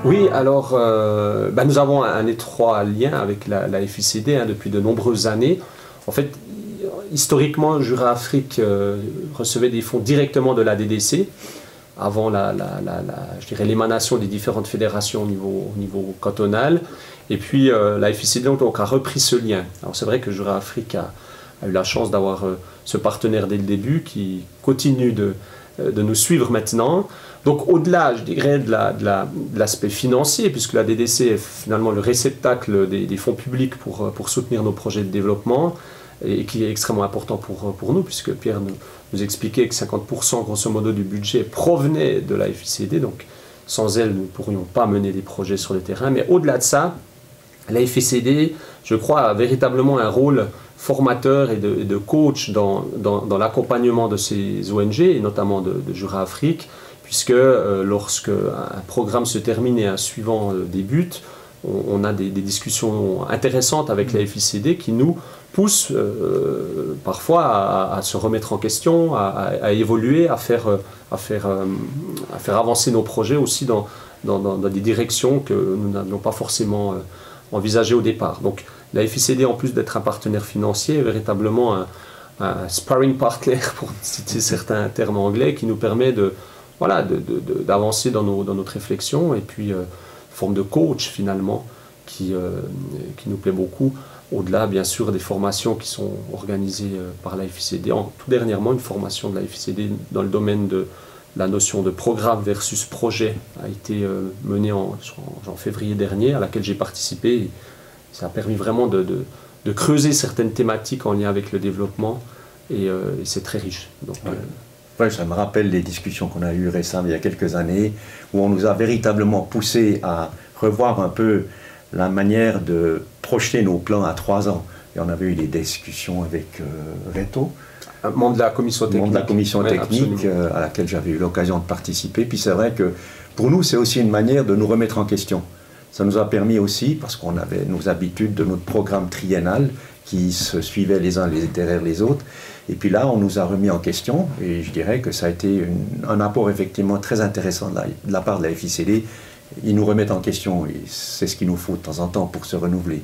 Oui, alors nous avons un étroit lien avec la FICD depuis de nombreuses années. En fait, historiquement, Jura Afrique recevait des fonds directement de la DDC avant je dirais, l'émanation des différentes fédérations au niveau cantonal. Et puis la FICD donc, a repris ce lien. Alors c'est vrai que Jura Afrique a eu la chance d'avoir ce partenaire dès le début qui continue de nous suivre maintenant. Donc au-delà, je dirais, de l'aspect financier, puisque la DDC est finalement le réceptacle des fonds publics pour soutenir nos projets de développement, et qui est extrêmement important pour nous, puisque Pierre nous expliquait que 50% grosso modo du budget provenait de la FICD, donc sans elle, nous ne pourrions pas mener des projets sur le terrain. Mais au-delà de ça, la FICD, je crois, a véritablement un rôle formateur et de coach dans l'accompagnement de ces ONG, et notamment de Jura Afrique, puisque lorsque un programme se termine et un suivant débute, on a des discussions intéressantes avec la FICD qui nous poussent parfois à se remettre en question, à évoluer, à faire avancer nos projets aussi dans des directions que nous n'avions pas forcément envisagées au départ. Donc la FICD, en plus d'être un partenaire financier, est véritablement un sparring partner, pour citer certains termes anglais, qui nous permet d'avancer dans notre réflexion, et puis forme de coach finalement qui nous plaît beaucoup, au-delà bien sûr des formations qui sont organisées par la FICD. Tout dernièrement, une formation de la FICD dans le domaine de la notion de programme versus projet a été menée en février dernier, à laquelle j'ai participé. Et ça a permis vraiment de creuser certaines thématiques en lien avec le développement, et c'est très riche. Donc, ouais, ça me rappelle les discussions qu'on a eues récemment, il y a quelques années, où on nous a véritablement poussé à revoir un peu la manière de projeter nos plans à 3 ans. Et on avait eu des discussions avec Reto, membre de la commission technique, à laquelle j'avais eu l'occasion de participer. Puis c'est vrai que pour nous, c'est aussi une manière de nous remettre en question. Ça nous a permis aussi, parce qu'on avait nos habitudes de notre programme triennal qui se suivaient les uns derrière les autres. Et puis là, on nous a remis en question, et je dirais que ça a été un apport effectivement très intéressant de la part de la FICD. Ils nous remettent en question, et c'est ce qu'il nous faut de temps en temps pour se renouveler.